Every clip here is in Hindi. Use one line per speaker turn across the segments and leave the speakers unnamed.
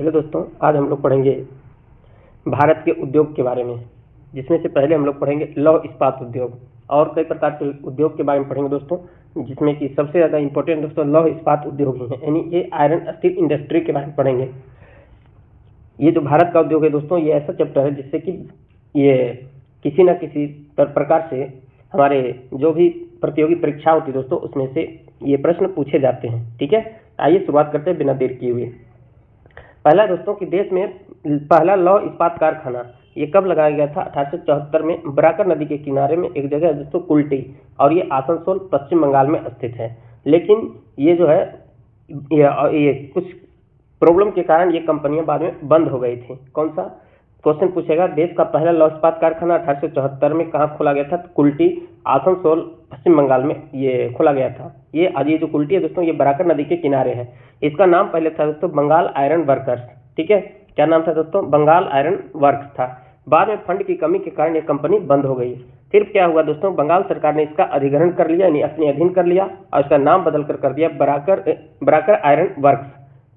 हेलो दोस्तों, आज हम लोग पढ़ेंगे भारत के उद्योग के बारे में, जिसमें से पहले हम लोग पढ़ेंगे लौह इस्पात उद्योग और कई प्रकार के उद्योग के बारे में पढ़ेंगे दोस्तों, जिसमें कि सबसे ज़्यादा इंपॉर्टेंट दोस्तों लौह इस्पात उद्योग ही है, यानी ये आयरन स्टील इंडस्ट्री के बारे में पढ़ेंगे। ये जो भारत का उद्योग है दोस्तों, ये ऐसा चैप्टर है जिससे कि ये किसी न किसी प्रकार से हमारे जो भी प्रतियोगी परीक्षा होती है दोस्तों, उसमें से ये प्रश्न पूछे जाते हैं। ठीक है, आइए शुरुआत करते हैं बिना देर किए हुए। पहला दोस्तों कि देश में पहला लौह इस्पात कारखाना ये कब लगाया गया था? 1874 में बराकर नदी के किनारे में एक जगह है दोस्तों कुल्टी, और ये आसनसोल पश्चिम बंगाल में स्थित है। लेकिन ये जो है ये कुछ प्रॉब्लम के कारण ये कंपनियां बाद में बंद हो गई थी। कौन सा क्वेश्चन पूछेगा? देश का पहला लौह इस्पात कारखाना 1874 में कहाँ खोला गया था? कुल्टी, आसनसोल पश्चिम बंगाल में ये खोला गया था। ये जो कुल्टी है दोस्तों, ये बराकर नदी के किनारे है। इसका नाम पहले था दोस्तों बंगाल आयरन वर्कर्स। ठीक है, क्या नाम था दोस्तों? बंगाल आयरन वर्क्स था। बाद में फंड की कमी के कारण ये कंपनी बंद हो गई। फिर क्या हुआ दोस्तों? बंगाल सरकार ने इसका अधिग्रहण कर लिया, यानी अपने अधीन कर लिया, और इसका नाम बदल कर दिया बराकर आयरन वर्क्स।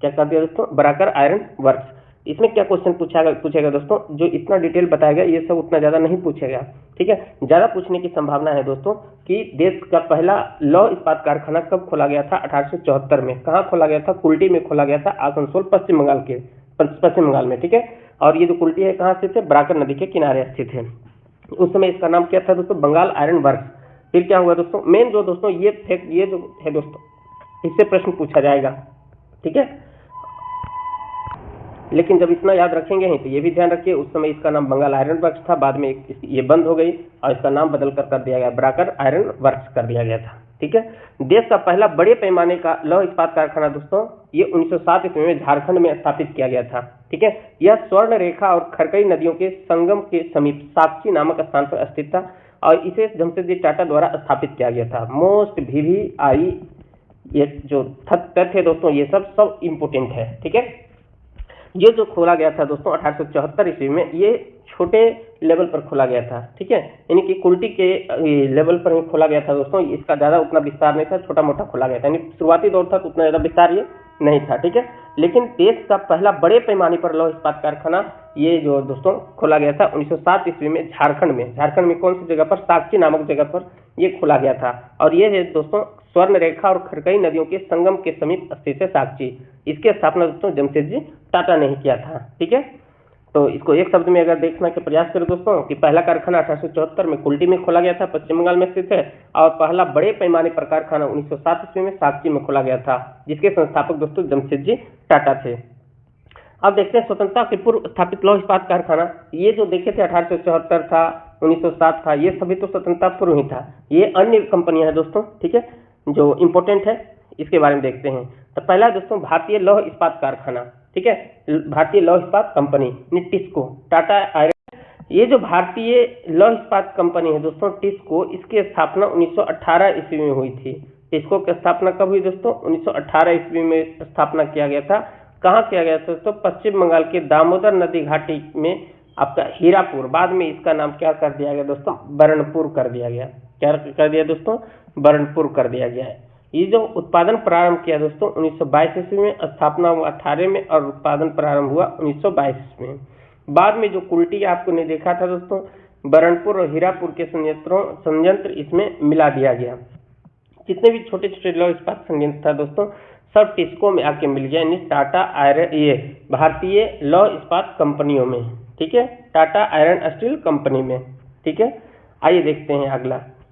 क्या कर दिया दोस्तों? Barakar iron works. इसमें क्या क्वेश्चन पूछेगा दोस्तों? जो इतना डिटेल बताया गया ये सब उतना ज्यादा नहीं पूछेगा। ठीक है, ज्यादा पूछने की संभावना है दोस्तों कि देश का पहला लौह इस्पात कारखाना कब खोला गया था? 1874 में। कहाँ खोला गया था? कुल्टी में खोला गया था, आसनसोल पश्चिम बंगाल में। ठीक है, और ये जो कुल्टी है कहाँ स्थित है? बराकर नदी के किनारे स्थित है। उस समय इसका नाम क्या था दोस्तों? Bengal iron works. फिर क्या हुआ दोस्तों? मेन जो दोस्तों ये जो है दोस्तों, इससे प्रश्न पूछा जाएगा। ठीक है, लेकिन जब इतना याद रखेंगे ही तो ये भी ध्यान रखिए, उस समय इसका नाम बंगाल आयरन वर्क्स था, बाद में ये बंद हो गई और इसका नाम बदल कर दिया गया, बराकर आयरन वर्क्स कर दिया गया था। ठीक है, देश का पहला बड़े पैमाने का लौह इस्पात कारखाना दोस्तों ये 1907 ईस्वी में झारखंड में स्थापित किया गया था। ठीक है, यह स्वर्ण रेखा और खरकई नदियों के संगम के समीप साक्षी नामक स्थान पर स्थित था और इसे जमशेदजी टाटा द्वारा स्थापित किया गया था। मोस्ट VVI ये जो तथ्य दोस्तों ये सब इम्पोर्टेंट है। ठीक है, ये जो खोला गया था दोस्तों 1874 ईस्वी में, ये छोटे लेवल पर खोला गया था। ठीक है, यानी कि कुल्टी के लेवल पर ही खोला गया था दोस्तों, इसका ज्यादा उतना विस्तार नहीं था, छोटा मोटा खोला गया था, यानी शुरुआती दौर था तो उतना ज्यादा विस्तार ये नहीं था। ठीक है, लेकिन देश का पहला बड़े पैमाने पर लौह इस्पात कारखाना ये जो दोस्तों खोला गया था 1907 ईस्वी में झारखंड में कौन सी जगह पर? साक्षी नामक जगह पर ये खोला गया था, और ये है दोस्तों स्वर्ण रेखा और खरकई नदियों के संगम के समीप स्थित है साक्षी। इसकी स्थापना दोस्तों जमशेदजी टाटा ने ही किया था। ठीक है, तो इसको एक शब्द में अगर देखने का प्रयास करें दोस्तों कि पहला कारखाना 1874 में कुल्टी में खोला गया था, पश्चिम बंगाल में स्थित है, और पहला बड़े पैमाने पर कारखाना 1907 ईस्वी में साक्षी में खोला गया था, जिसके संस्थापक दोस्तों जमशेदजी टाटा थे। अब देखते हैं स्वतंत्रता के पूर्व स्थापित लौह इस्पात कारखाना। ये जो देखे थे 1874 था, 1907 था, ये सभी तो स्वतंत्रता पूर्व ही था। ये अन्य कंपनियां हैं दोस्तों, ठीक है, जो इंपॉर्टेंट है इसके बारे में देखते हैं। तो पहला दोस्तों भारतीय लौह इस्पात कारखाना। ठीक है, भारतीय लौह इस्पात कंपनी टिस्को, टाटा आयरन। ये जो भारतीय लौह इस्पात कंपनी है दोस्तों टिस्को, इसकी स्थापना 1918 ईस्वी में हुई थी। टिस्को की स्थापना कब हुई दोस्तों? 1918 ईस्वी में स्थापना किया गया था। कहाँ किया गया था दोस्तों? पश्चिम बंगाल के दामोदर नदी घाटी में आपका हीरापुर। बाद में इसका नाम क्या कर दिया गया दोस्तों? बरनपुर कर दिया गया। क्या कर दिया दोस्तों? बरनपुर कर दिया गया है। ये जो उत्पादन प्रारंभ किया दोस्तों 1922 ईस्वी में, स्थापना हुआ 18 में और उत्पादन प्रारंभ हुआ 1922 में। बाद में जो कुल्टी आपको ने देखा था दोस्तों, बरनपुर और हीरापुर के संयंत्र इसमें मिला दिया गया। जितने भी छोटे छोटे लौह इस्पात संयंत्र था दोस्तों सब टिस्को में आके मिल गया, यानी टाटा आयरन, ये भारतीय लौह इस्पात कंपनियों में। ठीक है, टाटा आयरन स्टील कंपनी में। ठीक है, आइए देखते हैं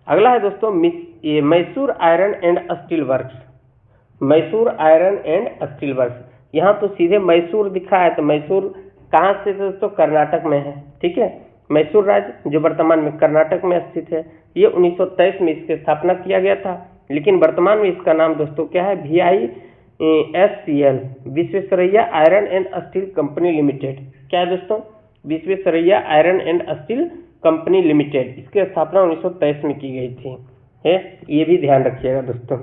अगला है दोस्तों ये Mysore iron and steel works. Mysore iron and steel works, यहाँ तो सीधे मैसूर दिखा है, तो मैसूर कहाँ से दोस्तों? कर्नाटक में है। ठीक है, मैसूर राज्य जो वर्तमान में कर्नाटक में स्थित है। ये 1923 में इसकी स्थापना किया गया था, लेकिन वर्तमान में इसका नाम दोस्तों क्या है? VISCL, Visvesvaraya iron and steel company limited. क्या है दोस्तों? Visvesvaraya iron and steel company limited. इसकी स्थापना 1923 में की गई थी, है, ये भी ध्यान रखिएगा दोस्तों।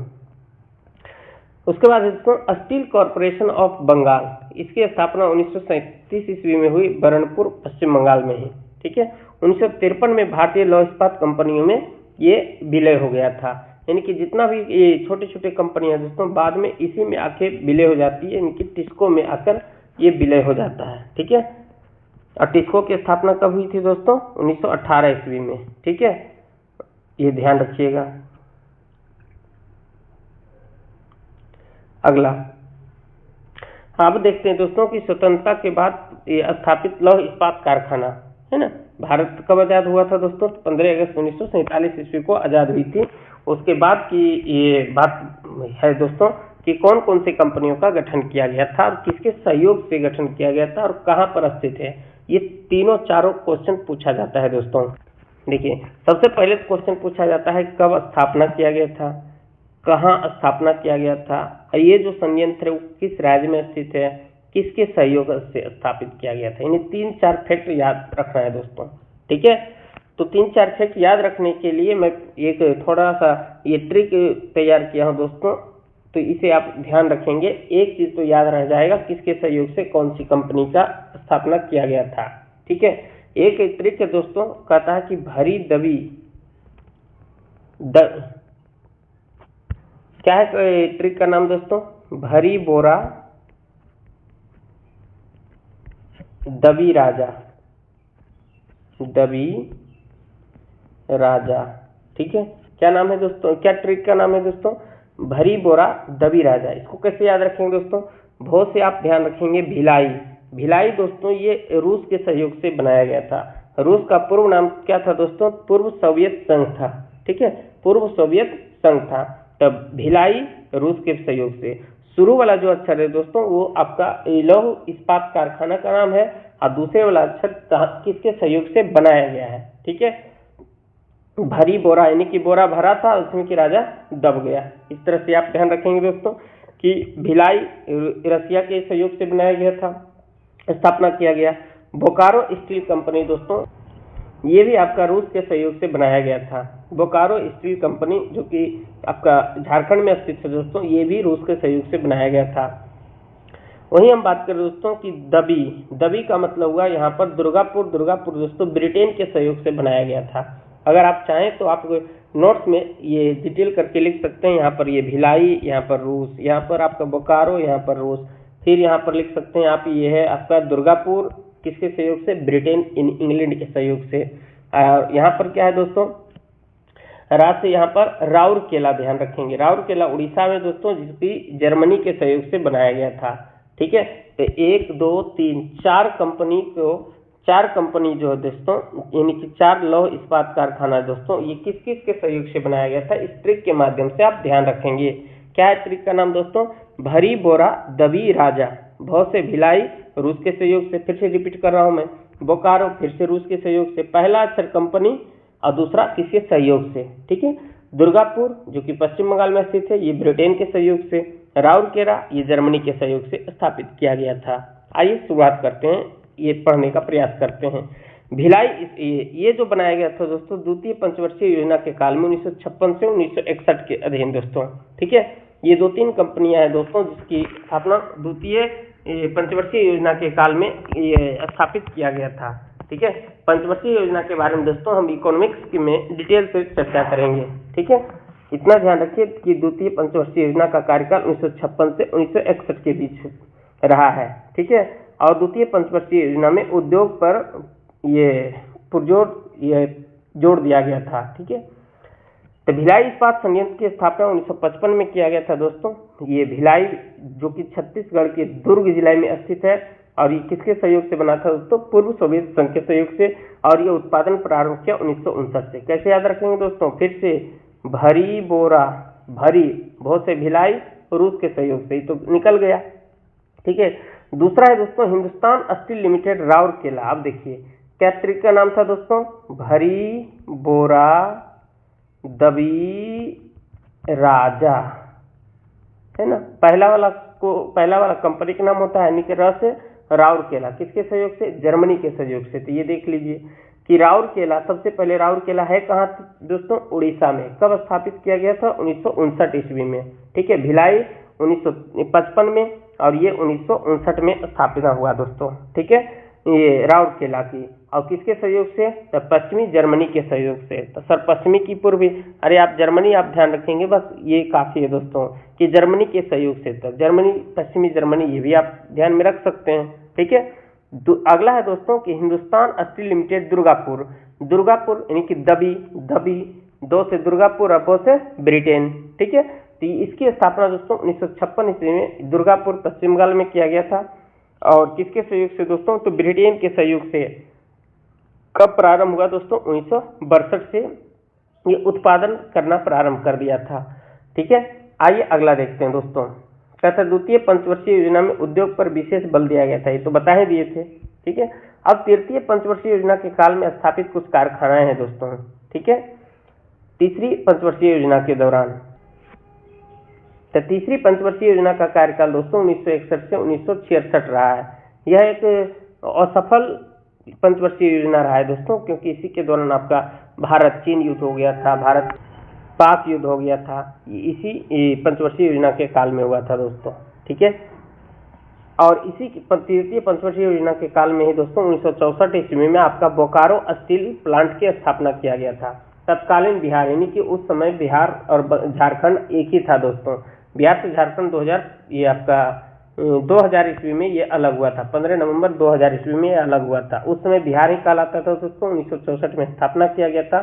उसके बाद दोस्तों स्टील कॉर्पोरेशन ऑफ बंगाल, इसकी स्थापना 1937 ईस्वी में हुई, बरनपुर पश्चिम बंगाल में ही। ठीक है, 1953 में भारतीय लौह इस्पात कंपनियों में ये विलय हो गया था, यानी कि जितना भी ये छोटे छोटे कंपनियां दोस्तों बाद में इसी में आके विलय हो जाती है, यानी कि टिस्को में आकर ये विलय हो जाता है। ठीक है, और टिस्को की स्थापना कब हुई थी दोस्तों? 1918 ईस्वी में। ठीक है, ये ध्यान रखिएगा। अगला अब देखते हैं दोस्तों कि स्वतंत्रता के बाद ये स्थापित लौह इस्पात कारखाना है ना, भारत कब आजाद हुआ था दोस्तों? 15 अगस्त 1947 ईस्वी को आजाद हुई थी। उसके बाद की ये बात है दोस्तों कि कौन कौन सी कंपनियों का गठन किया गया था और किसके सहयोग से गठन किया गया था और कहाँ पर स्थित है, ये तीनों चारों क्वेश्चन पूछा जाता है दोस्तों। देखिए, सबसे पहले क्वेश्चन पूछा जाता है कब स्थापना किया गया था, कहाँ स्थापना किया गया था, ये जो संयंत्र है वो किस राज्य में स्थित है, किसके सहयोग से स्थापित किया गया था। इन्हें 3-4 फैक्ट याद रखना है दोस्तों। ठीक है, तो 3-4 फैक्ट याद रखने के लिए मैं एक थोड़ा सा ये ट्रिक तैयार किया हूँ दोस्तों, तो इसे आप ध्यान रखेंगे। एक चीज तो याद रह जाएगा, किसके सहयोग से कौन सी कंपनी का स्थापना किया गया था। ठीक है, एक ट्रिक है दोस्तों, कहता है कि भरी दबी क्या है ट्रिक का नाम दोस्तों? भरी बोरा दबी राजा, दबी राजा। ठीक है, क्या नाम है दोस्तों, क्या ट्रिक का नाम है दोस्तों? भरी बोरा दबी राजा। इसको कैसे याद रखेंगे दोस्तों? बहुत से आप ध्यान रखेंगे भिलाई। भिलाई दोस्तों ये रूस के सहयोग से बनाया गया था। रूस का पूर्व नाम क्या था दोस्तों? पूर्व सोवियत संघ था। ठीक है, पूर्व सोवियत संघ था। तब भिलाई रूस के सहयोग से। शुरू वाला जो अक्षर है दोस्तों वो आपका लौह इस्पात कारखाना का नाम है और दूसरे वाला अक्षर किसके सहयोग से बनाया गया है। ठीक है, भरी बोरा यानी कि बोरा भरा था उसमें कि राजा दब गया। इस तरह से आप ध्यान रखेंगे दोस्तों कि भिलाई रसिया के सहयोग से बनाया गया था, स्थापना किया गया। बोकारो स्टील कंपनी दोस्तों ये भी आपका रूस के सहयोग से बनाया गया था। बोकारो स्टील कंपनी जो कि आपका झारखंड में स्थित है दोस्तों, ये भी रूस के सहयोग से बनाया गया था। वहीं हम बात करें दोस्तों कि दबी, दबी का मतलब हुआ यहाँ पर दुर्गापुर। दुर्गापुर दोस्तों ब्रिटेन के सहयोग से बनाया गया था। अगर आप चाहें तो आप नोट्स में ये डिटेल करके लिख सकते हैं। यहाँ पर ये भिलाई, यहाँ पर रूस, यहाँ पर आपका बोकारो, यहाँ पर रूस, फिर यहाँ पर लिख सकते हैं आप ये है आपका दुर्गापुर किसके सहयोग से? ब्रिटेन इंग्लैंड के सहयोग से। और यहाँ पर क्या है दोस्तों? राज्य यहाँ पर राउरकेला, ध्यान रखेंगे राउरकेला उड़ीसा में दोस्तों, जिसकी जर्मनी के सहयोग से बनाया गया था। ठीक है, तो 1 2 3 4 कंपनी जो है दोस्तों यानी कि 4 लौह इस्पात कारखाना दोस्तों, ये किस किस के सहयोग से बनाया गया था, इस ट्रिक के माध्यम से आप ध्यान रखेंगे। क्या है ट्रिक का नाम दोस्तों? भरी बोरा दबी राजा। बहुत से भिलाई रूस के सहयोग से, फिर से रिपीट कर रहा हूं मैं, बोकारो फिर से रूस के सहयोग से, पहला अक्षर कंपनी और दूसरा किसके सहयोग से। ठीक है, दुर्गापुर जो कि पश्चिम बंगाल में स्थित है ये ब्रिटेन के सहयोग से, राउरकेला ये जर्मनी के सहयोग से स्थापित किया गया था। आइए शुरुआत करते हैं, ये पढ़ने का प्रयास करते हैं। भिलाई ये जो बनाया गया था दोस्तों द्वितीय पंचवर्षीय योजना के काल में 1956 से 1961 के अधीन दोस्तों। ठीक है, ये 2-3 कंपनियां हैं दोस्तों जिसकी स्थापना द्वितीय पंचवर्षीय योजना के काल में ये स्थापित किया गया था। ठीक है, पंचवर्षीय योजना के बारे में दोस्तों हम इकोनॉमिक्स में डिटेल से चर्चा करेंगे। ठीक है, इतना ध्यान रखिए कि द्वितीय पंचवर्षीय योजना का कार्यकाल 1956 से 1961 के बीच रहा है। ठीक है, और द्वितीय पंचवर्षीय योजना में उद्योग पर ये जोड़ दिया गया था। ठीक है, तो भिलाई इस्पात संयंत्र की स्थापना 1955 में किया गया था दोस्तों। ये भिलाई जो कि छत्तीसगढ़ के दुर्ग जिले में स्थित है और ये किसके सहयोग से बना था दोस्तों? पूर्व सोवियत संघ के सहयोग से। और ये उत्पादन प्रारंभ किया 1959 से। कैसे याद रखेंगे दोस्तों? फिर से भरी बोरा, भरी बहुत से भिलाई रूस के सहयोग से, तो निकल गया। ठीक है, दूसरा है दोस्तों हिंदुस्तान स्टील लिमिटेड राउरकेला। आप देखिए क्या ट्रिक का नाम था दोस्तों? भरी बोरा दबी राजा, है ना। पहला वाला कंपनी का नाम होता है यानी कि र से राउरकेला, किसके सहयोग से? जर्मनी के सहयोग से। तो ये देख लीजिए कि राउरकेला, सबसे पहले राउरकेला है कहाँ दोस्तों? उड़ीसा में। कब स्थापित किया गया था? 1959 ईस्वी में। ठीक है, भिलाई 1955 में और ये 1959 में स्थापित हुआ दोस्तों। ठीक है, ये राउरकेला की। और किसके सहयोग से? तो पश्चिमी जर्मनी के सहयोग से। तो सर पश्चिमी की पूर्वी, अरे आप जर्मनी आप ध्यान रखेंगे, बस ये काफी है दोस्तों कि जर्मनी के सहयोग से। तो जर्मनी, पश्चिमी जर्मनी, ये भी आप ध्यान में रख सकते हैं, ठीक है। अगला है दोस्तों कि हिंदुस्तान स्टील लिमिटेड दुर्गापुर। दुर्गापुर यानी कि दबी, दबी, दो से दुर्गापुर और बो से ब्रिटेन, ठीक है। तो इसकी स्थापना दोस्तों 1956 ईस्वी में दुर्गापुर पश्चिम बंगाल में किया गया था। और किसके सहयोग से दोस्तों? तो ब्रिटेन के सहयोग से। कब प्रारंभ हुआ दोस्तों? 1962 से ये उत्पादन करना प्रारंभ कर दिया था, ठीक है। आइए अगला देखते हैं दोस्तों। कहता द्वितीय पंचवर्षीय योजना में उद्योग पर विशेष बल दिया गया था, ये तो बता ही दिए थे, ठीक है। अब तृतीय पंचवर्षीय योजना के काल में स्थापित कुछ कारखानाएं हैं दोस्तों, ठीक है। तीसरी पंचवर्षीय योजना के दौरान, तो तीसरी पंचवर्षीय योजना का कार्यकाल दोस्तों 1961 से 1966 रहा है। यह एक असफल पंचवर्षीय योजना रहा है दोस्तों, क्योंकि इसी के दौरान आपका भारत चीन युद्ध हो गया था, भारत पाक युद्ध हो गया था, इसी पंचवर्षीय योजना के काल में हुआ था दोस्तों, ठीक है। और इसी तृतीय पंचवर्षीय योजना के काल में ही दोस्तों 1964 ईस्वी में आपका बोकारो स्टील प्लांट की स्थापना किया गया था। तत्कालीन बिहार, यानी कि उस समय बिहार और झारखंड एक ही था दोस्तों। बिहार से झारखंड 2000 ईस्वी में ये अलग हुआ था। 15 नवंबर 2000 ईस्वी में ये अलग हुआ था। उस समय बिहार ही कहलाता था दोस्तों। 1964 में स्थापना किया गया था।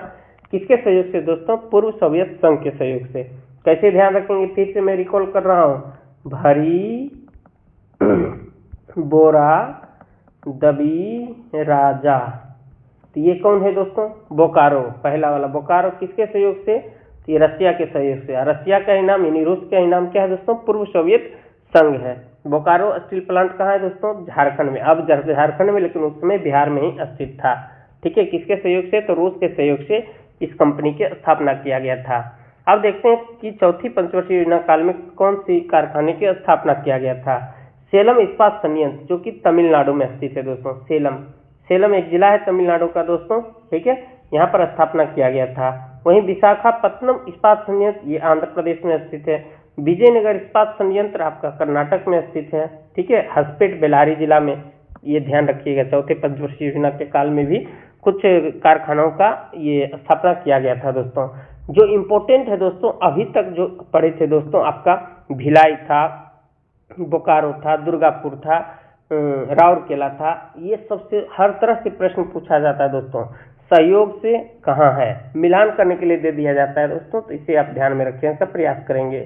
किसके सहयोग से दोस्तों? पूर्व सोवियत संघ के सहयोग से। कैसे ध्यान रखेंगे? फिर से मैं रिकॉल कर रहा हूँ। भरी बोरा दबी राजा, तो ये कौन है दोस्तों? बोकारो, पहला वाला बोकारो। किसके सहयोग से? ये रसिया के सहयोग से। रसिया का ही नाम यानी रूस का ही नाम क्या है दोस्तों? पूर्व सोवियत संघ है। बोकारो स्टील प्लांट कहाँ है दोस्तों? झारखंड में। अब झारखंड में, लेकिन उस समय बिहार में ही स्थित था, ठीक है। किसके सहयोग से? तो रूस के सहयोग से इस कंपनी की स्थापना किया गया था। अब देखते हैं कि चौथी पंचवर्षीय योजना काल में कौन सी कारखाने की स्थापना किया गया था। सेलम इस्पात संयंत्र, जो कि तमिलनाडु में स्थित है दोस्तों। सेलम एक जिला है तमिलनाडु का दोस्तों, ठीक है। यहाँ पर स्थापना किया गया था। वहीं विशाखापत्तनम इस्पात संयंत्र, ये आंध्र प्रदेश में स्थित है। विजयनगर इस्पात संयंत्र आपका कर्नाटक में स्थित है, ठीक है। हसपेट बेलारी जिला में। ये ध्यान रखिएगा, चौथे पंचवर्षीय योजना के काल में भी कुछ कारखानों का ये स्थापना किया गया था दोस्तों। जो इम्पोर्टेंट है दोस्तों, अभी तक जो पढ़े थे दोस्तों, आपका भिलाई था, बोकारो था, दुर्गापुर था, राउरकेला था। ये सबसे हर तरह से प्रश्न पूछा जाता है दोस्तों। सहयोग से कहाँ है, मिलान करने के लिए दे दिया जाता है दोस्तों, तो इसे आप ध्यान में रखें, इसका प्रयास करेंगे।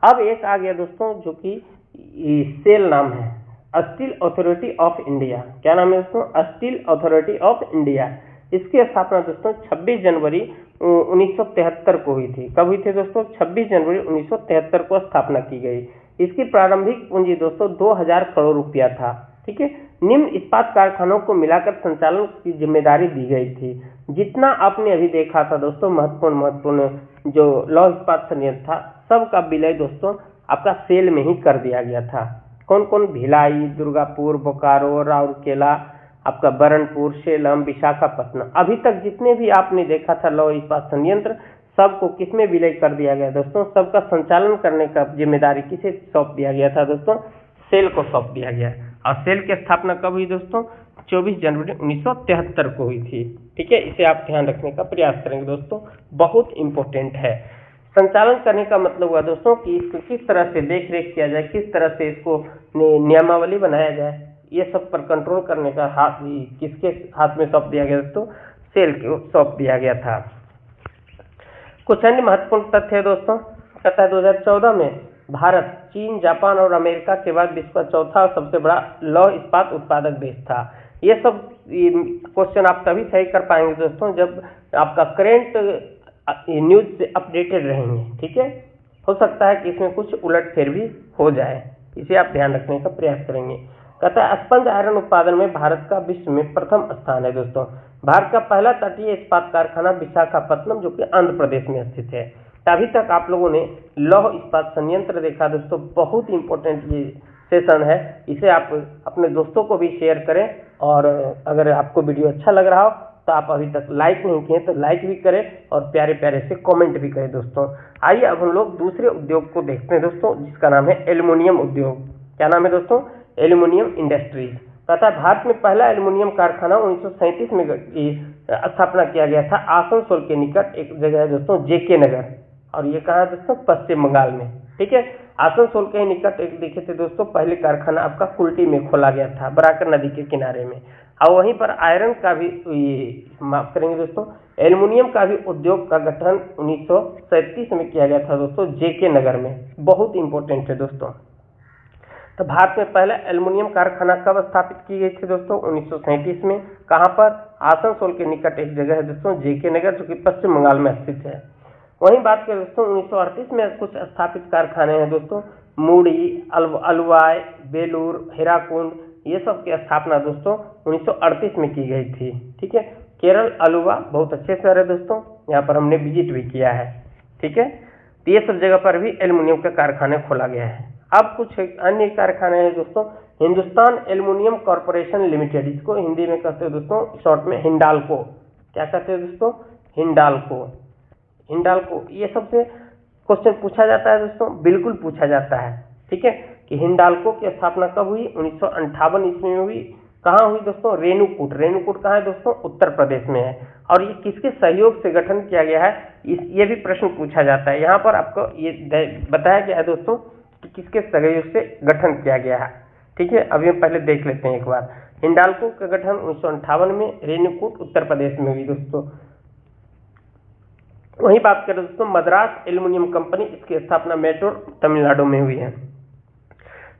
अब एक आ गया दोस्तों जो कि सेल नाम है, स्टील अथॉरिटी ऑफ इंडिया। क्या नाम है दोस्तों? Steel authority of India. इसकी स्थापना दोस्तों 26 जनवरी 1973 को हुई थी। कब हुई थी दोस्तों? 26 जनवरी 1973 को स्थापना की गई। इसकी प्रारंभिक पूंजी दोस्तों 2000 करोड़ रुपया था, ठीक है। निम्न इस्पात कारखानों को मिलाकर संचालन की जिम्मेदारी दी गई थी। जितना आपने अभी देखा था दोस्तों, महत्वपूर्ण जो लौह इस्पात संयंत्र था, सबका विलय दोस्तों आपका सेल में ही कर दिया गया था। कौन कौन? भिलाई, दुर्गापुर, बोकारो, राउरकेला, आपका बरनपुर, सेलम, विशाखापत्तनम। अभी तक जितने भी आपने देखा था लौह इस्पात संयंत्र, सबको किसमें विलय कर दिया गया दोस्तों? सबका संचालन करने का जिम्मेदारी किसे सौंप दिया गया था दोस्तों? सेल को सौंप दिया गया। और सेल की स्थापना कब हुई दोस्तों? 24 जनवरी 1973 को हुई थी, ठीक है। इसे आप ध्यान रखने का प्रयास करेंगे दोस्तों, बहुत इंपॉर्टेंट है। संचालन करने का मतलब हुआ दोस्तों कि इसको किस तरह से देख रेख किया जाए, किस तरह से इसको नियमावली बनाया जाए, ये सब पर कंट्रोल करने का हाथ किसके हाथ में सौंप दिया गया दोस्तों? सेल को सौंप दिया गया था। कुछ अन्य महत्वपूर्ण तथ्य है दोस्तों। कहता है 2014 में भारत चीन, जापान और अमेरिका के बाद विश्व का चौथा और सबसे बड़ा लौह इस्पात उत्पादक देश था। ये सब क्वेश्चन आप तभी सही कर पाएंगे दोस्तों जब आपका करेंट न्यूज से अपडेटेड रहेंगे, ठीक है। हो सकता है कि इसमें कुछ उलटफेर भी हो जाए, इसे आप ध्यान रखने का प्रयास करेंगे। कहता है स्पंज आयरन उत्पादन में भारत का विश्व में प्रथम स्थान है दोस्तों। भारत का पहला तटीय इस्पात कारखाना विशाखापत्तनम, जो कि आंध्र प्रदेश में स्थित है। अभी तक आप लोगों ने लौह इस्पात संयंत्र देखा दोस्तों, बहुत इंपॉर्टेंट ये सेशन है। इसे आप अपने दोस्तों को भी शेयर करें, और अगर आपको वीडियो अच्छा लग रहा हो तो आप अभी तक लाइक नहीं किए तो लाइक भी करें और प्यारे प्यारे से कमेंट भी करें दोस्तों। आइए अब हम लोग दूसरे उद्योग को देखते हैं दोस्तों, जिसका नाम है एल्युमिनियम उद्योग। क्या नाम है दोस्तों? Aluminium industries. कहता है भारत में पहला एल्युमिनियम कारखाना 1937 में स्थापना किया गया था आसनसोल के निकट, एक जगह है दोस्तों जेके नगर, और ये कहाँ है दोस्तों, पश्चिम बंगाल में। ठीक है, आसनसोल के निकट एक देखे थे दोस्तों पहले कारखाना आपका कुल्टी में खोला गया था, बराकर नदी के किनारे में। और वहीं पर आयरन का भी माफ करेंगे दोस्तों, एल्युमिनियम का भी उद्योग का गठन 1937 में किया गया था दोस्तों जेके नगर में। बहुत इंपॉर्टेंट है दोस्तों। तो भारत में पहला एल्युमिनियम कारखाना कब स्थापित की गई थी दोस्तों, 1937 में। कहाँ पर, आसनसोल के निकट एक जगह है दोस्तों जेके नगर, जो कि पश्चिम बंगाल में स्थित है। वहीं बात करें दोस्तों 1938 में कुछ स्थापित कारखाने हैं दोस्तों, मूड़ी, अलवाई, बेलूर, हीराकुंड, ये सब की स्थापना दोस्तों 1938 में की गई थी। ठीक है, केरल अलुवा बहुत अच्छे शहर है दोस्तों, यहाँ पर हमने विजिट भी किया है। ठीक है, तो ये सब जगह पर भी एल्युमिनियम के कारखाने खोला गया है। अब कुछ अन्य कारखाने हैं दोस्तों, हिंदुस्तान एल्युमिनियम कॉर्पोरेशन लिमिटेड, इसको हिंदी में कहते हैं दोस्तों शॉर्ट में हिंडाल्को। क्या कहते हैं दोस्तों, हिंडाल्को। हिंडाल्को, ये सबसे क्वेश्चन पूछा जाता है दोस्तों, बिल्कुल पूछा जाता है। ठीक है, कि हिंडाल्को की स्थापना कब हुई, 1958 ईस्वी में हुई। कहाँ हुई दोस्तों, रेणुकूट। रेणुकूट कहाँ है दोस्तों, उत्तर प्रदेश में है। और ये किसके सहयोग से गठन किया गया है, ये भी प्रश्न पूछा जाता है। यहाँ पर आपको ये बताया गया है दोस्तों कि किसके सहयोग से गठन किया गया है। ठीक है, अभी हम पहले देख लेते हैं एक बार। हिंडाल्को का गठन 1958 में रेणुकूट उत्तर प्रदेश में हुई दोस्तों। वहीं बात करें दोस्तों मद्रास एल्युमिनियम कंपनी, इसकी स्थापना मैसूर तमिलनाडु में हुई है।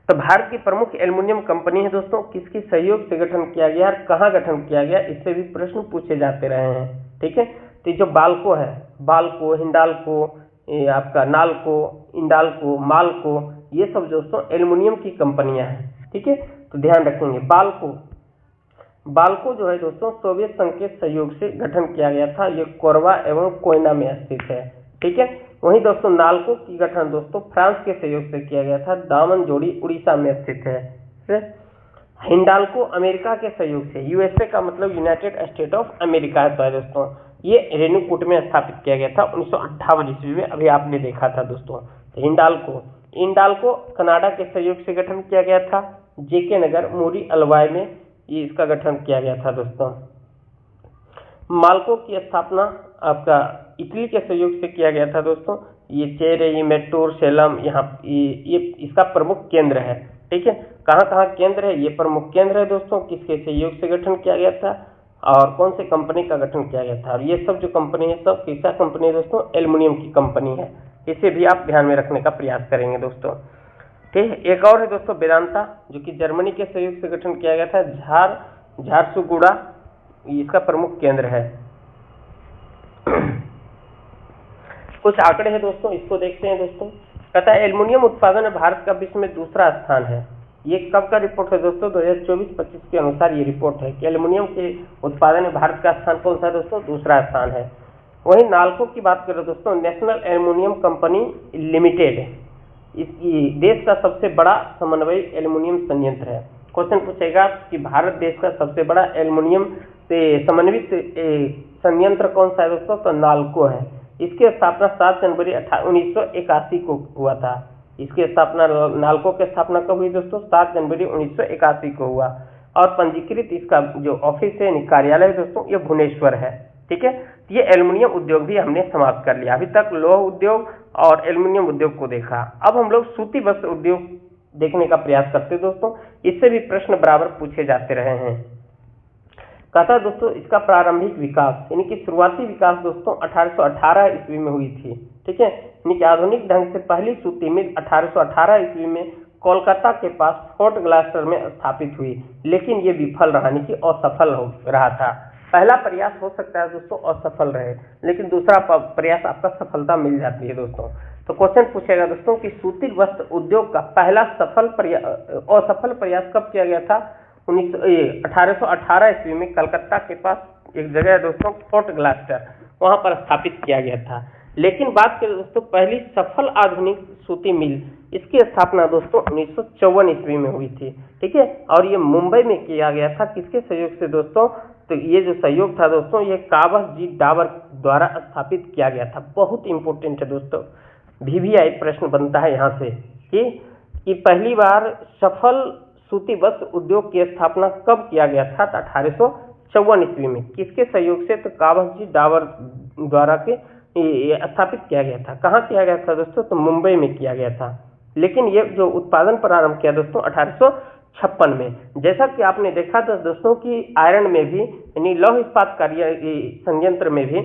तो भारत की प्रमुख एल्युमिनियम कंपनी है दोस्तों, किसकी सहयोग से गठन किया गया और कहाँ गठन किया गया, इससे भी प्रश्न पूछे जाते रहे हैं। ठीक है, तो जो बाल्को है, बाल्को, हिंडाल्को, आपका नाल्को, इंडाल्को, माल्को, ये सब दोस्तों एल्युमिनियम की कंपनियां हैं। ठीक है, तो ध्यान रखेंगे। बाल्को जो है दोस्तों सोवियत संघ के सहयोग से गठन किया गया था, ये कोरबा एवं कोयना में स्थित है। ठीक है, वहीं दोस्तों नाल्को की गठन दोस्तों फ्रांस के सहयोग से किया गया था, दामनजोड़ी उड़ीसा में स्थित है। हिंडाल्को अमेरिका के सहयोग से, यूएसए का मतलब यूनाइटेड स्टेट ऑफ अमेरिका है दोस्तों, ये रेणुकूट में स्थापित किया गया था 1958 ईस्वी में, अभी आपने देखा था दोस्तों। तो इंडाल्को कनाडा के सहयोग से गठन किया गया था, जेके नगर, मूरी, अलवाई में ये इसका गठन किया गया था दोस्तों। माल्को की स्थापना आपका इटली के सहयोग से किया गया था दोस्तों, ये चेन्नई, मेट्टूर, सेलम, यहाँ ये इसका प्रमुख केंद्र है। ठीक है, कहाँ कहाँ केंद्र है, ये प्रमुख केंद्र है दोस्तों, किसके सहयोग से गठन किया गया था और कौन से कंपनी का गठन किया गया था। और ये सब जो कंपनी है सब किसका कंपनी है दोस्तों, एल्युमिनियम की कंपनी है। इसे भी आप ध्यान में रखने का प्रयास करेंगे दोस्तों। ठीक है, एक और है दोस्तों वेदांता, जो कि जर्मनी के सहयोग से गठन किया गया था, झारसुगुड़ा, इसका प्रमुख केंद्र है। कुछ आंकड़े हैं दोस्तों, इसको देखते हैं दोस्तों। कहता है एल्युमिनियम उत्पादन में भारत का विश्व में दूसरा स्थान है। ये कब का रिपोर्ट है दोस्तों, 2024-25 के अनुसार ये रिपोर्ट है कि एल्युमिनियम के उत्पादन में भारत का स्थान कौन सा है दोस्तों, दूसरा स्थान है। वहीं नाल्को की बात करें दोस्तों, नेशनल एल्युमिनियम कंपनी लिमिटेड, इसकी देश का सबसे बड़ा समन्वयी एल्युमिनियम संयंत्र है। क्वेश्चन पूछेगा कि भारत देश का सबसे बड़ा एल्युमिनियम से समन्वित संयंत्र कौन सा है दोस्तों, तो नाल्को है। इसकी स्थापना 7 जनवरी 1981 को हुआ था। इसकी स्थापना, नाल्को की स्थापना कब हुई दोस्तों, 7 जनवरी 1981 को हुआ। और पंजीकृत इसका जो ऑफिस है, कार्यालय है दोस्तों, ये भुवनेश्वर है। ठीक है, ये एल्युमिनियम उद्योग भी हमने समाप्त कर लिया। अभी तक लौह उद्योग और एल्युमिनियम उद्योग को देखा। अब हम लोग सूती वस्त्र उद्योग देखने का प्रयास करते हैं दोस्तों, इससे भी प्रश्न बराबर पूछे जाते रहे हैं। कहता दोस्तों इसका प्रारंभिक विकास यानी कि शुरुआती विकास दोस्तों 1818 ईस्वी में हुई थी। ठीक है, यानी कि आधुनिक ढंग से पहली सूती मिल 1818 ईस्वी में कोलकाता के पास फोर्ट ग्लास्टर में स्थापित हुई, लेकिन ये विफल रहा, यानी कि असफल हो रहा था। पहला प्रयास हो सकता है दोस्तों असफल रहे, लेकिन दूसरा प्रयास आपका सफलता मिल जाती है दोस्तों। तो क्वेश्चन पूछेगा दोस्तों कि सूती वस्त्र उद्योग का पहला असफल प्रयास कब किया गया था, 1818 ईस्वी में कलकत्ता के पास एक जगह है दोस्तों फोर्ट ग्लास्टर, वहां पर स्थापित किया गया था। लेकिन बात करें दोस्तों पहली सफल आधुनिक सूती मिल, इसकी स्थापना दोस्तों 1954 ईस्वी में हुई थी। ठीक है, और ये मुंबई में किया गया था, किसके सहयोग से दोस्तों, तो ये जो सहयोग था दोस्तों ये काबस जी डाबर द्वारा स्थापित किया गया था। बहुत इंपॉर्टेंट है दोस्तों, VVI प्रश्न बनता है यहाँ से कि पहली बार सफल सूती वस्त्र उद्योग की स्थापना कब किया गया था? 1854 ईस्वी में। किसके सहयोग से? तो काबसजी डावर द्वारा के स्थापित किया गया था। कहाँ किया गया था दोस्तों? तो मुंबई में किया गया था। लेकिन ये जो उत्पादन प्रारंभ किया दोस्तों 1856 में। जैसा कि आपने देखा था दोस्तों कि आयरन में भी यानी लौह इस्पात कार्य संयंत्र में भी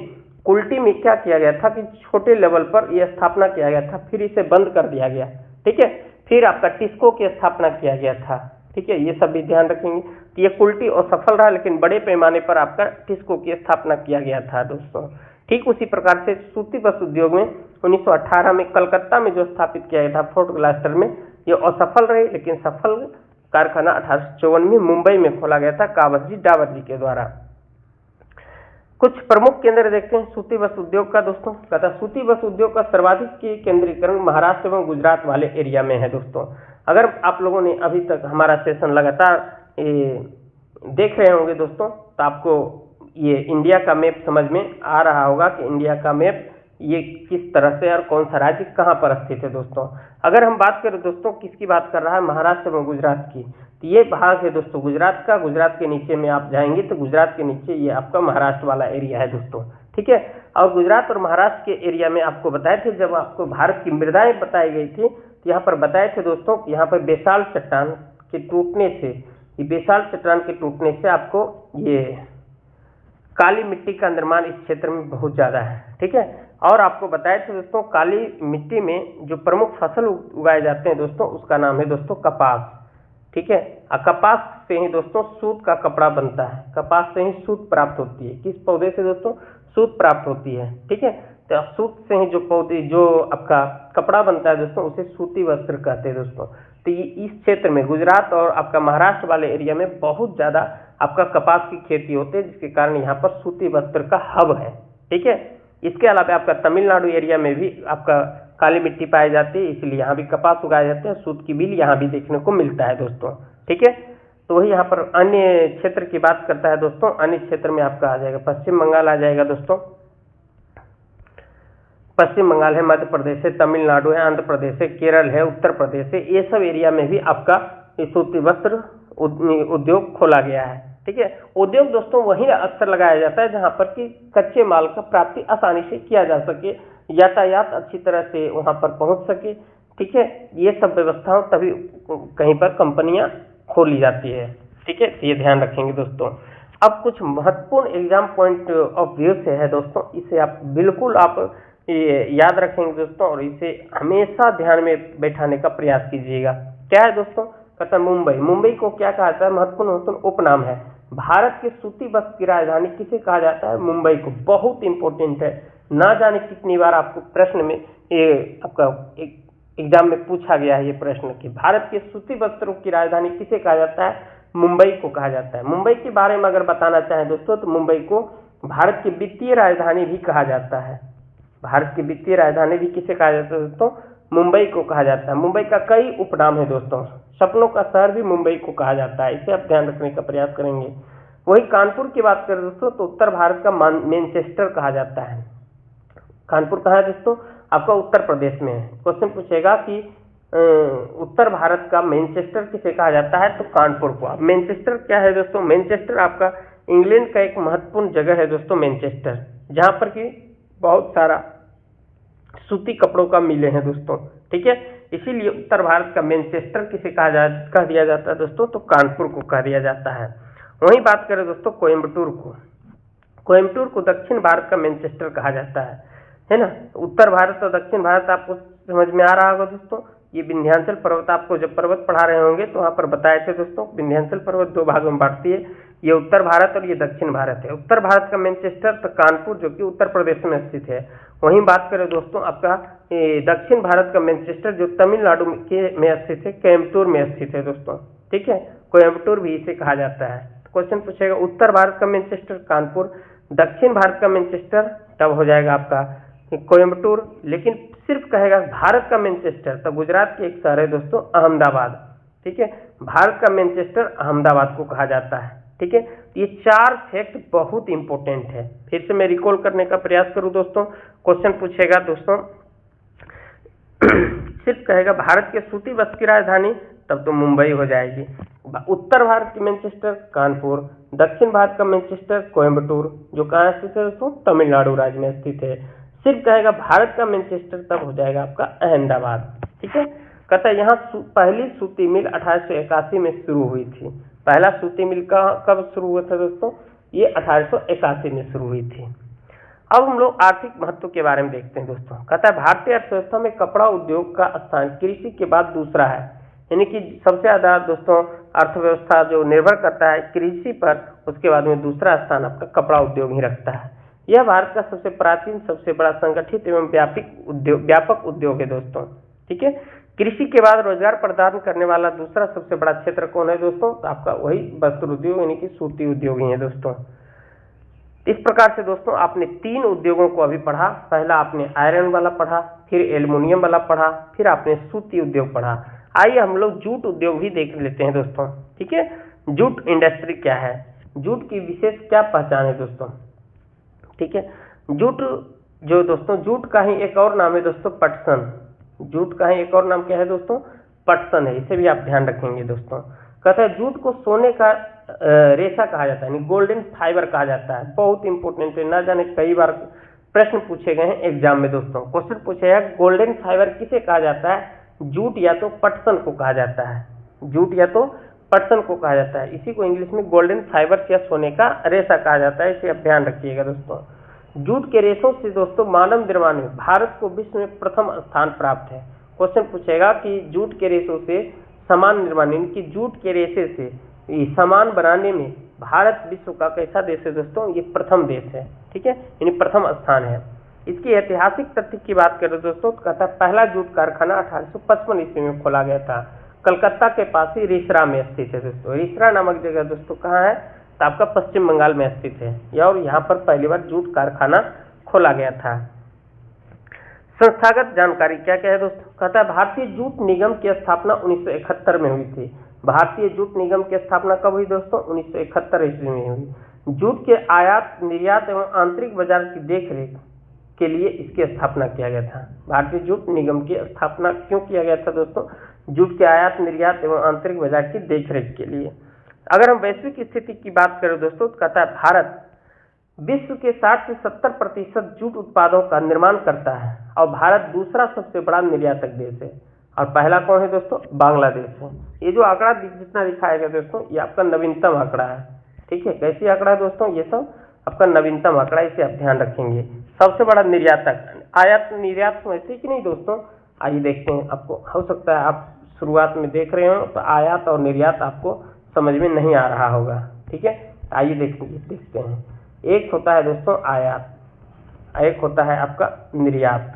कुल्टी में क्या किया गया था कि छोटे लेवल पर यह स्थापना किया गया था, फिर इसे बंद कर दिया गया। ठीक है, फिर आपका टिस्को की स्थापना किया गया था। ठीक है, ये सब भी ध्यान रखेंगे। तो ये कुल्टी असफल रहा, लेकिन बड़े पैमाने पर आपका टिस्को की स्थापना किया गया था दोस्तों। ठीक उसी प्रकार से सूती वस्त्र उद्योग में 1918 में कलकत्ता में जो स्थापित किया गया था फोर्ट ग्लास्टर में, ये असफल रहे, लेकिन सफल कारखाना 1854 में मुंबई में खोला गया था काबसजी डावर जी के द्वारा। कुछ प्रमुख केंद्र देखते हैं सूती वस्त्र उद्योग का दोस्तों। कहता सूती वस्त्र उद्योग का सर्वाधिक केंद्रीकरण महाराष्ट्र एवं गुजरात वाले एरिया में है दोस्तों। अगर आप लोगों ने अभी तक हमारा सेशन लगातार देख रहे होंगे दोस्तों, तो आपको ये इंडिया का मैप समझ में आ रहा होगा कि इंडिया का मैप ये किस तरह से और कौन सा राज्य कहाँ पर स्थित है दोस्तों। अगर हम बात करें दोस्तों, किसकी बात कर रहा है? महाराष्ट्र एवं गुजरात की। तो ये भाग है दोस्तों गुजरात का। गुजरात के नीचे में आप जाएंगे तो गुजरात के नीचे ये आपका महाराष्ट्र वाला एरिया है दोस्तों। ठीक है, और गुजरात और महाराष्ट्र के एरिया में आपको बताए थे, जब आपको भारत की मृदाएं बताई गई थी तो यहाँ पर बताए थे दोस्तों, यहाँ पर बेसाल चट्टान के टूटने से, ये बेसाल चट्टान के टूटने से आपको ये काली मिट्टी का निर्माण इस क्षेत्र में बहुत ज्यादा है। ठीक है, और आपको बताया था दोस्तों काली मिट्टी में जो प्रमुख फसल उगाए जाते हैं दोस्तों, उसका नाम है दोस्तों कपास। ठीक है, कपास से ही दोस्तों सूत का कपड़ा बनता है। कपास से ही सूत प्राप्त होती है। किस पौधे से दोस्तों? सूत प्राप्त होती है। ठीक है, तो सूत से ही जो पौधे जो आपका कपड़ा बनता है दोस्तों, उसे सूती वस्त्र कहते हैं दोस्तों। तो ये इस क्षेत्र में गुजरात और आपका महाराष्ट्र वाले एरिया में बहुत ज्यादा आपका कपास की खेती होती है, जिसके कारण यहाँ पर सूती वस्त्र का हब है। ठीक है, इसके अलावा आपका तमिलनाडु एरिया में भी आपका काली मिट्टी पाई जाती है, इसलिए यहाँ भी कपास उगाए जाते हैं। सूत की मिल यहाँ भी देखने को मिलता है दोस्तों। ठीक है, तो वही यहाँ पर अन्य क्षेत्र की बात करता है दोस्तों। अन्य क्षेत्र में आपका आ जाएगा पश्चिम बंगाल आ जाएगा दोस्तों। पश्चिम बंगाल है, मध्य प्रदेश है, तमिलनाडु है, आंध्र प्रदेश है, केरल है, उत्तर प्रदेश है। ये सब एरिया में भी आपका सूती वस्त्र उद्योग खोला गया है। ठीक है, उद्योग दोस्तों वहीं अक्सर लगाया जाता है जहां पर कि कच्चे माल का प्राप्ति आसानी से किया जा सके, यातायात अच्छी तरह से वहां पर पहुंच सके। ठीक है, ये सब व्यवस्थाओं तभी कहीं पर कंपनियां खोली जाती है। ठीक है, ये ध्यान रखेंगे दोस्तों। अब कुछ महत्वपूर्ण एग्जाम पॉइंट ऑफ व्यू से है दोस्तों, इसे आप बिल्कुल आप याद रखेंगे दोस्तों, और इसे हमेशा ध्यान में बैठाने का प्रयास कीजिएगा। क्या है दोस्तों? कहता मुंबई। मुंबई को क्या कहा जाता है? महत्वपूर्ण उपनाम है। भारत के सूती वस्त्र की राजधानी किसे कहा जाता है? मुंबई को। बहुत इंपॉर्टेंट है, ना जाने कितनी बार आपको प्रश्न में ये आपका एग्जाम में पूछा गया है ये प्रश्न कि भारत के सूती वस्त्रों की राजधानी किसे कहा जाता है? मुंबई को कहा जाता है। मुंबई के बारे में अगर बताना चाहें दोस्तों, तो मुंबई को भारत की वित्तीय राजधानी भी कहा जाता है। भारत की वित्तीय राजधानी भी किसे कहा जाता है दोस्तों? मुंबई को कहा जाता है। मुंबई का कई उपनाम है दोस्तों। सपनों का शहर भी मुंबई को कहा जाता है, इसे आप ध्यान रखने का प्रयास करेंगे। वही कानपुर की बात करें दोस्तों, तो उत्तर भारत का मैनचेस्टर कहा जाता है। कानपुर कहाँ है दोस्तों? आपका उत्तर प्रदेश में है। क्वेश्चन पूछेगा कि उत्तर भारत का मैनचेस्टर किसे कहा जाता है? तो कानपुर को। अब मैनचेस्टर क्या है दोस्तों? मैनचेस्टर आपका इंग्लैंड का एक महत्वपूर्ण जगह है दोस्तों, मैनचेस्टर, जहां पर कि बहुत सारा सूती कपड़ों का मिले हैं दोस्तों। ठीक है, इसीलिए उत्तर भारत का मैनचेस्टर किसे कह दिया जाता है दोस्तों? तो कानपुर को कह दिया जाता है। वहीं बात करें दोस्तों कोयम्बटूर को। कोयम्बटूर को दक्षिण भारत का मैनचेस्टर कहा जाता है ना। उत्तर भारत और दक्षिण भारत आपको समझ में आ रहा होगा दोस्तों। ये विंध्याचल पर्वत, आपको जब पर्वत पढ़ा रहे होंगे तो वहां पर बताए थे दोस्तों, विंध्याचल पर्वत दो भागों में बांटती है, ये उत्तर भारत और ये दक्षिण भारत है। उत्तर भारत का मैनचेस्टर तो कानपुर, जो कि उत्तर प्रदेश में स्थित है। वहीं बात करें दोस्तों आपका दक्षिण भारत का मैनचेस्टर जो तमिलनाडु में स्थित है, कोयम्बटूर में स्थित है दोस्तों। ठीक है, कोयम्बटूर भी इसे कहा जाता है। क्वेश्चन पूछेगा उत्तर भारत का मैनचेस्टर कानपुर, दक्षिण भारत का मैनचेस्टर तब हो जाएगा आपका कोयम्बटूर। लेकिन सिर्फ कहेगा भारत का मैनचेस्टर, तो गुजरात के एक शहर है दोस्तों अहमदाबाद। ठीक है, भारत का मैनचेस्टर अहमदाबाद को कहा जाता है। ठीक है, ये चार फैक्ट बहुत इंपॉर्टेंट है। फिर से मैं रिकॉल करने का प्रयास करूं दोस्तों। क्वेश्चन पूछेगा दोस्तों, सिर्फ कहेगा भारत के सूती वस्त्र की राजधानी, तब तो मुंबई हो जाएगी। उत्तर भारत की मैनचेस्टर कानपुर, दक्षिण भारत का मैनचेस्टर कोयम्बटूर, जो कहाँ स्थित है दोस्तों, तमिलनाडु राज्य में स्थित है। सिर्फ कहेगा भारत का मैनचेस्टर तब हो जाएगा आपका अहमदाबाद। ठीक है, कहता है यहाँ पहली सूती मिल 1881 में शुरू हुई थी। पहला सूती मिल का कब शुरू हुआ था दोस्तों, ये 1881 में शुरू हुई थी। अब हम लोग आर्थिक महत्व के बारे में देखते हैं दोस्तों। कहता है भारतीय अर्थव्यवस्था में कपड़ा उद्योग का स्थान कृषि के बाद दूसरा है, यानी कि सबसे ज्यादा दोस्तों अर्थव्यवस्था जो निर्भर करता है कृषि पर, उसके बाद में दूसरा स्थान आपका कपड़ा उद्योग ही रखता है। यह भारत का सबसे प्राचीन, सबसे बड़ा संगठित एवं व्यापक उद्योग है दोस्तों। ठीक है, कृषि के बाद रोजगार प्रदान करने वाला दूसरा सबसे बड़ा क्षेत्र कौन है दोस्तों, तो आपका वही वस्त्र उद्योग यानी कि सूती उद्योग ही है दोस्तों। इस प्रकार से दोस्तों आपने 3 उद्योगों को अभी पढ़ा। पहला आपने आयरन वाला पढ़ा, फिर एल्युमिनियम वाला पढ़ा, फिर आपने सूती उद्योग पढ़ा। आइए हम लोग जूट उद्योग भी देख लेते हैं दोस्तों। ठीक है, जूट इंडस्ट्री क्या है, जूट की विशेष क्या पहचान है दोस्तों। ठीक है, जूट जो दोस्तों, जूट का ही एक और नाम है दोस्तों पटसन। जूट का ही एक और नाम क्या है दोस्तों, पटसन है। इसे भी आप ध्यान रखेंगे दोस्तों। कहता है जूट को सोने का रेशा कहा जाता है, यानी गोल्डन फाइबर कहा जाता है। बहुत इंपॉर्टेंट है, ना जाने कई बार प्रश्न पूछे गए हैं एग्जाम में दोस्तों। क्वेश्चन पूछा है गोल्डन फाइबर किसे कहा जाता है, जूट या तो पटसन को कहा जाता है, जूट या तो पटसन को कहा जाता है। इसी को इंग्लिश में गोल्डन फाइबर या सोने का रेशा कहा जाता है। इसे आप ध्यान रखिएगा दोस्तों। जूट के रेशों से दोस्तों मानव निर्माण में भारत को विश्व में प्रथम स्थान प्राप्त है। क्वेश्चन पूछेगा कि जूट के रेशों से सामान निर्माण, यानी कि जूट के रेशे से सामान बनाने में भारत विश्व का कैसा देश है दोस्तों, ये प्रथम देश है। ठीक है, यानी प्रथम स्थान है। इसकी ऐतिहासिक तथ्य की बात करें दोस्तों, तो कहता है पहला जूट कारखाना 1855 ईस्वी में खोला गया था। कलकत्ता के पास ही रिसरा में स्थित है दोस्तों। रिसरा नामक जगह दोस्तों कहाँ है, तो आपका पश्चिम बंगाल में स्थित है। और यहाँ पर पहली बार जूट कारखाना खोला गया था। संस्थागत जानकारी क्या क्या है दोस्तों, कहता है भारतीय जूट निगम की स्थापना 1971 में हुई थी। भारतीय जूट निगम की स्थापना कब हुई दोस्तों, 1971 ईस्वी में हुई। जूट के आयात निर्यात एवं आंतरिक बाजार की देखरेख के लिए इसकी स्थापना किया गया था। भारतीय जूट निगम की स्थापना क्यों किया गया था दोस्तों, जूट के आयात निर्यात एवं आंतरिक बाजार की देखरेख के लिए। अगर हम वैश्विक स्थिति की बात करें दोस्तों, तो कहता है भारत विश्व के 60 से 70% जूट उत्पादों का निर्माण करता है और भारत दूसरा सबसे बड़ा निर्यातक देश है। और पहला कौन है दोस्तों, बांग्लादेश है। ये जो आंकड़ा जितना दिखाया गया दोस्तों, ये आपका नवीनतम आंकड़ा है। ठीक है, कैसी आंकड़ा है दोस्तों, ये सब आपका नवीनतम आंकड़ा, इसे आप ध्यान रखेंगे। सबसे बड़ा निर्यातक, आयात निर्यात समझते कि नहीं दोस्तों, आइए देखते हैं। आपको हो सकता है आप शुरुआत में देख रहे हो तो आयात और निर्यात आपको समझ में नहीं आ रहा होगा। ठीक है, आइए देखते हैं। एक होता है दोस्तों आयात, एक होता है आपका निर्यात।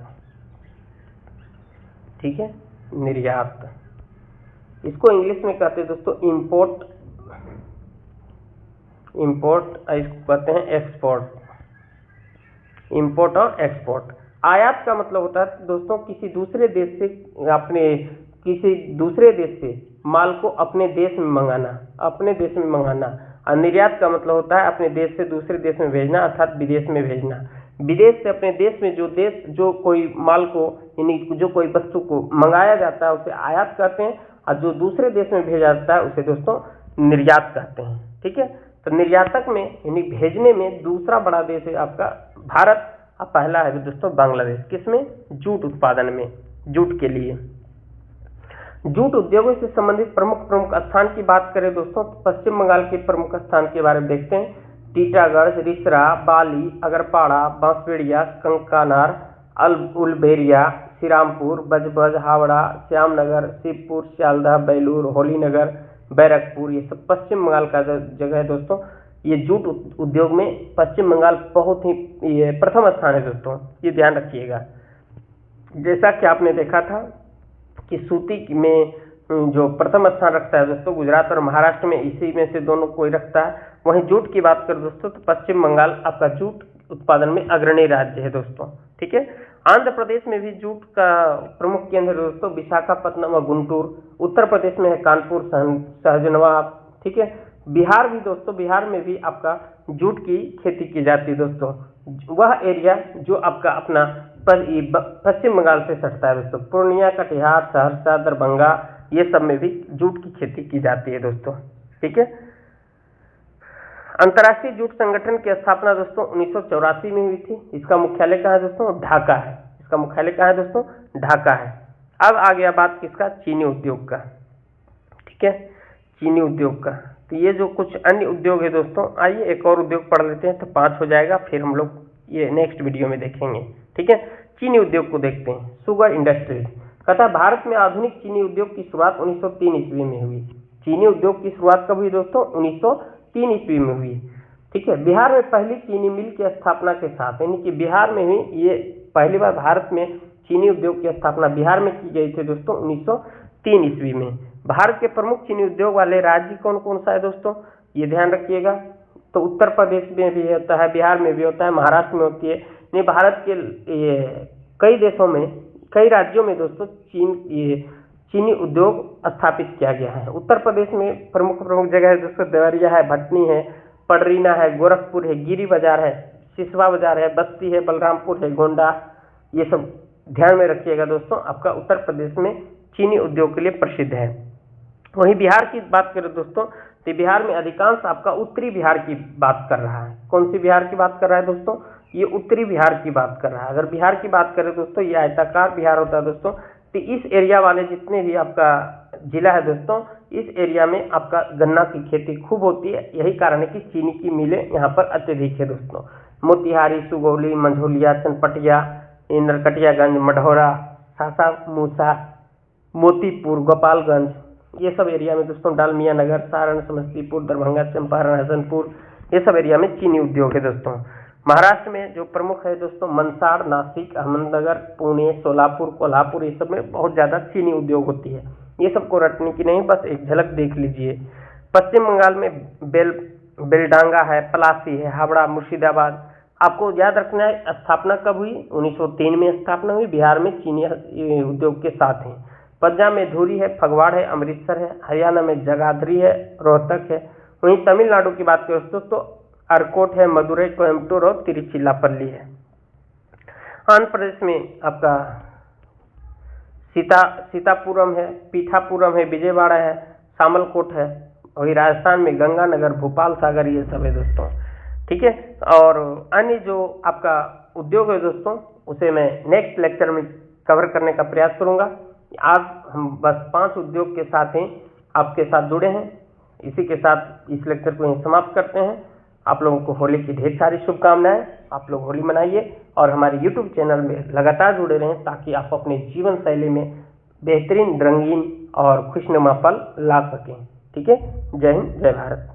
ठीक है, निर्यात, इसको इंग्लिश में कहते हैं दोस्तों इंपोर्ट, इसको कहते हैं एक्सपोर्ट, इंपोर्ट और एक्सपोर्ट। आयात का मतलब होता है दोस्तों किसी दूसरे देश से माल को अपने देश में मंगाना। और निर्यात का मतलब होता है अपने देश से दूसरे देश में भेजना, अर्थात विदेश में भेजना। विदेश से अपने देश में जो कोई माल को, यानी जो कोई वस्तु को मंगाया जाता है उसे आयात कहते हैं, और जो दूसरे देश में भेजा जाता है उसे दोस्तों निर्यात कहते हैं। ठीक है, तो निर्यातक में यानी भेजने में दूसरा बड़ा देश है आपका भारत, और पहला है दोस्तों बांग्लादेश। किसमें, जूट उत्पादन में, जूट के लिए। जूट उद्योगों से संबंधित प्रमुख स्थान की बात करें दोस्तों, तो पश्चिम बंगाल के प्रमुख स्थान के बारे में देखते हैं। टीटागढ़, रिसरा, बाली, अगरपाड़ा, बांसबेड़िया, कंकानार, उलबेरिया, श्रीरामपुर, बजबज, हावड़ा, श्यामनगर, शिवपुर, सियालदह, बेलूर, होलीनगर, बैरकपुर, ये सब पश्चिम बंगाल का जगह है दोस्तों। ये जूट उद्योग में पश्चिम बंगाल बहुत ही ये प्रथम स्थान है दोस्तों, ये ध्यान रखिएगा। जैसा कि आपने देखा था कि सूती में जो प्रथम स्थान रखता है दोस्तों गुजरात और महाराष्ट्र में, इसी में से दोनों कोई रखता है। वहीं जूट की बात करें दोस्तों तो पश्चिम बंगाल आपका जूट उत्पादन में अग्रणी राज्य है दोस्तों। ठीक है, आंध्र प्रदेश में भी जूट का प्रमुख केंद्र है दोस्तों विशाखापट्टनम और गुंटूर। उत्तर प्रदेश में है कानपुर, सहजनवाब। ठीक है, बिहार भी दोस्तों, बिहार में भी आपका जूट की खेती की जाती है दोस्तों। वह एरिया जो आपका अपना पश्चिम बंगाल से सटता है दोस्तों, पूर्णिया, कटिहार, सहरसा, दरभंगा, ये सब में भी जूट की खेती की जाती है दोस्तों। ठीक है। अंतर्राष्ट्रीय जूट संगठन की स्थापना दोस्तों 1984 में हुई थी। इसका मुख्यालय कहाँ है दोस्तों? ढाका है। इसका मुख्यालय कहाँ है दोस्तों? ढाका है। अब आ गया बात किसका? चीनी उद्योग का। ठीक है, चीनी उद्योग का। तो ये जो कुछ अन्य उद्योग है दोस्तों, आइए एक और उद्योग पढ़ लेते हैं तो 5 हो जाएगा, फिर हम लोग ये नेक्स्ट वीडियो में देखेंगे। ठीक है, चीनी उद्योग को देखते हैं। शुगर इंडस्ट्रीज कहता है भारत में आधुनिक चीनी उद्योग की शुरुआत 1903 ईस्वी में हुई। चीनी उद्योग की शुरुआत कब हुई दोस्तों? 1903 ईस्वी में हुई। ठीक है, बिहार में पहली चीनी मिल की स्थापना के साथ, यानी कि बिहार में ही ये पहली बार भारत में चीनी उद्योग की स्थापना बिहार में की गई थी दोस्तों 1903 ईस्वी में। भारत के प्रमुख चीनी उद्योग वाले राज्य कौन कौन सा है दोस्तों? ये ध्यान रखिएगा। तो उत्तर प्रदेश में भी होता है, बिहार में भी होता है, महाराष्ट्र में होती है। नहीं, भारत के कई देशों में, कई राज्यों में दोस्तों चीनी उद्योग स्थापित किया गया है। उत्तर प्रदेश में प्रमुख जगह है दोस्तों देवरिया है, भटनी है, पडरीना है, गोरखपुर है, गिरी बाजार है, सिसवा बाजार है, बस्ती है, बलरामपुर है, गोंडा, ये सब ध्यान में रखिएगा दोस्तों। आपका उत्तर प्रदेश में चीनी उद्योग के लिए प्रसिद्ध है। वहीं बिहार की बात करें दोस्तों, तो बिहार में अधिकांश आपका उत्तरी बिहार की बात कर रहा है। कौन सी बिहार की बात कर रहा है दोस्तों? ये उत्तरी बिहार की बात कर रहा है। अगर बिहार की बात करें दोस्तों, ये आयताकार बिहार होता है दोस्तों। तो इस एरिया वाले जितने भी आपका जिला है दोस्तों, इस एरिया में आपका गन्ना की खेती खूब होती है। यही कारण है कि चीनी की मिलें यहाँ पर अत्यधिक है दोस्तों। मोतिहारी, सुगौली, मंझौलिया, चनपटिया, नरकटियागंज, मढ़ौरा, सासा मूसा, मोतीपुर, गोपालगंज, ये सब एरिया में दोस्तों, डालमिया नगर, सारण, समस्तीपुर, दरभंगा, चंपारण, हसनपुर, ये सब एरिया में चीनी उद्योग है दोस्तों। महाराष्ट्र में जो प्रमुख है दोस्तों, मनसाड, नासिक, अहमदनगर, पुणे, सोलापुर, कोल्हापुर, ये सब में बहुत ज़्यादा चीनी उद्योग होती है। ये सबको रटने की नहीं, बस एक झलक देख लीजिए। पश्चिम बंगाल में बेलडांगा है, पलासी है, हावड़ा, मुर्शिदाबाद। आपको याद रखना है स्थापना कब हुई? 1903 में स्थापना हुई। बिहार में चीनी उद्योग के साथ हैं। पंजाब में धुरी है, फगवाड़ है, अमृतसर है, हरियाणा में जगाधरी है, रोहतक है। वहीं तमिलनाडु की बात करें दोस्तों, अरकोट है, मदुरई, कोयम्बटूर और तिरुचिरापल्ली है। आंध्र प्रदेश में आपका सीतापुरम है, पीठापुरम है, विजयवाड़ा है, सामलकोट है। वही राजस्थान में गंगानगर, भोपाल सागर, ये सब है दोस्तों। ठीक है, और अन्य जो आपका उद्योग है दोस्तों, उसे मैं नेक्स्ट लेक्चर में कवर करने का प्रयास करूंगा। आज हम बस 5 उद्योग के साथ ही आपके साथ जुड़े हैं। इसी के साथ इस लेक्चर को यहीं समाप्त करते हैं। आप लोगों को होली की ढेर सारी शुभकामनाएं। आप लोग होली मनाइए और हमारे YouTube चैनल में लगातार जुड़े रहें, ताकि आप अपने जीवन शैली में बेहतरीन, रंगीन और खुशनुमा पल ला सकें। ठीक है, जय हिंद, जय भारत।